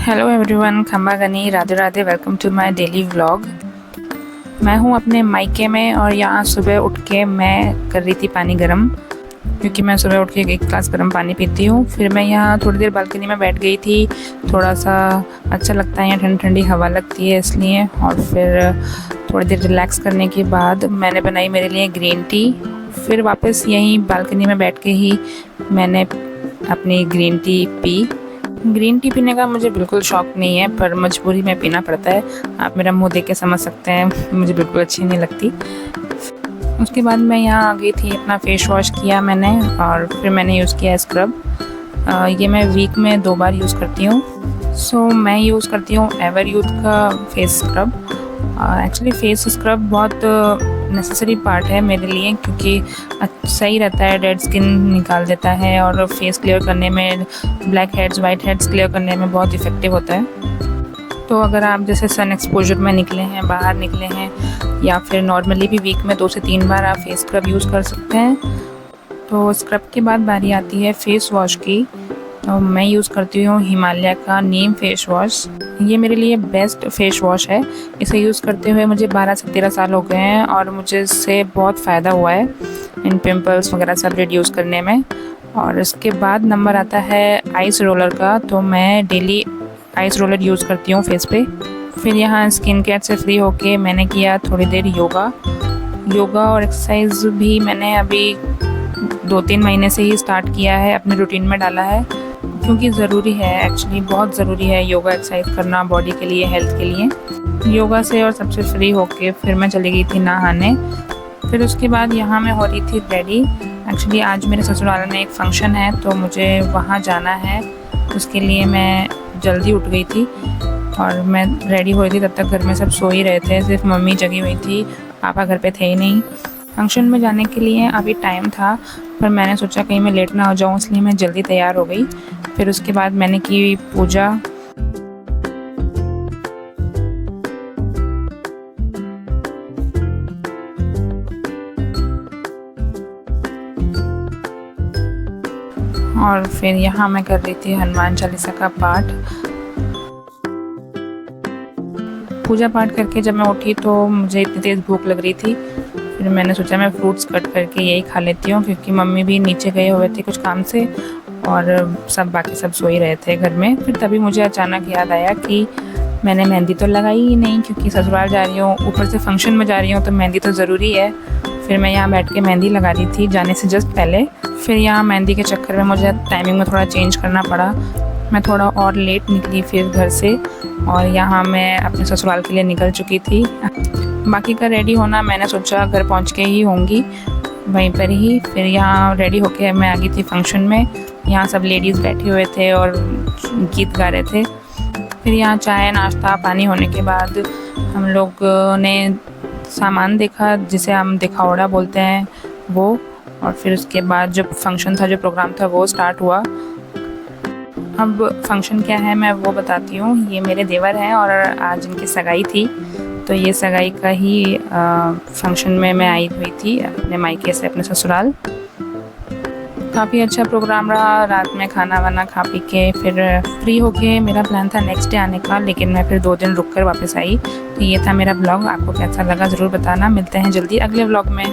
Hello everyone, Khamma Ghani, Radhe Radhe. Welcome to my daily vlog. मैं हूँ अपने मायके में और यहाँ सुबह उठ के मैं कर रही थी पानी गर्म, क्योंकि मैं सुबह उठ के 1 गिलास गर्म पानी पीती हूँ। फिर मैं यहाँ थोड़ी देर बालकनी में बैठ गई थी, थोड़ा सा अच्छा लगता है, यहाँ ठंडी ठंडी हवा लगती है इसलिए। और फिर थोड़ी देर रिलैक्स करने के बाद मैंने बनाई मेरे लिए ग्रीन टी। फिर वापस यहीं बालकनी में बैठ के ही मैंने अपनी green tea P. Green tea पीने का मुझे बिल्कुल शौक़ नहीं है, पर मजबूरी में पीना पड़ता है। आप मेरा मुंह देख के समझ सकते हैं, मुझे बिल्कुल अच्छी नहीं लगती। उसके बाद मैं यहाँ आ गई थी, अपना फेस वॉश किया मैंने और फिर मैंने यूज़ किया स्क्रब। ये मैं वीक में 2 बार यूज़ करती हूँ। सो मैं यूज़ करती हूँ एवर यूथ का face scrub. Actually face scrub बहुत नेसेसरी पार्ट है मेरे लिए, क्योंकि सही रहता है, डेड स्किन निकाल देता है और फेस क्लियर करने में, black heads white heads clear करने में बहुत इफ़ेक्टिव होता है। तो अगर आप जैसे सन एक्सपोजर में निकले हैं, बाहर निकले हैं, या फिर नॉर्मली भी वीक में 2 से 3 बार आप फेस स्क्रब यूज़ कर सकते हैं। तो स्क्रब के बाद बारी आती है फेस वॉश की। तो मैं यूज़ करती हूँ हिमालय का नीम फेस वॉश। ये मेरे लिए बेस्ट फेस वॉश है। इसे यूज़ करते हुए मुझे 12 से 13 साल हो गए हैं और मुझे इससे बहुत फ़ायदा हुआ है इन पिंपल्स वगैरह सब रिड्यूस करने में। और इसके बाद नंबर आता है आइस रोलर का। तो मैं डेली आइस रोलर यूज़ करती हूँ फेस पे। फिर यहाँ स्किन केयर से फ्री होके मैंने किया थोड़ी देर योगा और एक्सरसाइज भी मैंने अभी 2-3 महीने से ही स्टार्ट किया है, अपने रूटीन में डाला है, क्योंकि ज़रूरी है, एक्चुअली बहुत ज़रूरी है योगा एक्सरसाइज करना बॉडी के लिए, हेल्थ के लिए। योगा से और सबसे फ्री होके फिर मैं चली गई थी नहाने। फिर उसके बाद यहाँ मैं हो रही थी रेडी। एक्चुअली आज मेरे ससुराल में एक फ़ंक्शन है, तो मुझे वहाँ जाना है। उसके लिए मैं जल्दी उठ गई थी और मैं रेडी हो रही थी। तब तक घर में सब सो ही रहे थे, सिर्फ मम्मी जगी हुई थी, पापा घर पे थे ही नहीं। फंक्शन में जाने के लिए अभी टाइम था, पर मैंने सोचा कहीं मैं लेट ना हो जाऊँ, इसलिए मैं जल्दी तैयार हो गई। फिर उसके बाद मैंने की पूजा। और फिर यहाँ मैं कर रही थी हनुमान चालीसा का पाठ। पूजा पाठ करके जब मैं उठी तो मुझे इतनी तेज़ भूख लग रही थी। फिर मैंने सोचा मैं फ्रूट्स कट करके यही खा लेती हूँ, क्योंकि मम्मी भी नीचे गए हुए थे कुछ काम से और बाकी सब सो ही रहे थे घर में। फिर तभी मुझे अचानक याद आया कि मैंने मेहंदी तो लगाई ही नहीं, क्योंकि ससुराल जा रही हूँ, ऊपर से फंक्शन में जा रही हूँ, तो मेहंदी तो ज़रूरी है। फिर मैं यहाँ बैठ के मेहंदी लगा रही थी जाने से जस्ट पहले। फिर यहाँ मेहंदी के चक्कर में मुझे टाइमिंग में थोड़ा चेंज करना पड़ा। मैं थोड़ा और लेट निकली फिर घर से, और यहाँ मैं अपने ससुराल के लिए निकल चुकी थी। बाकी का रेडी होना मैंने सोचा घर पहुँच के ही होंगी, वहीं पर ही। फिर यहाँ रेडी होके मैं आ गई थी फंक्शन में। यहाँ सब लेडीज़ बैठे हुए थे और गीत गा रहे थे। फिर यहाँ चाय नाश्ता पानी होने के बाद हम लोग ने सामान देखा, जिसे हम दिखावड़ा बोलते हैं, वो। और फिर उसके बाद जो फंक्शन था, जो प्रोग्राम था, वो स्टार्ट हुआ। अब फंक्शन क्या है मैं वो बताती हूँ। ये मेरे देवर हैं और आज इनकी सगाई थी, तो ये सगाई का ही फंक्शन में मैं आई हुई थी अपने मायके से, अपने ससुराल। काफ़ी अच्छा प्रोग्राम रहा। रात में खाना वाना खा पी के फिर फ्री होके मेरा प्लान था नेक्स्ट डे आने का, लेकिन मैं फिर 2 दिन रुक कर वापस आई। तो ये था मेरा ब्लॉग। आपको कैसा लगा ज़रूर बताना। मिलते हैं जल्दी अगले ब्लॉग में।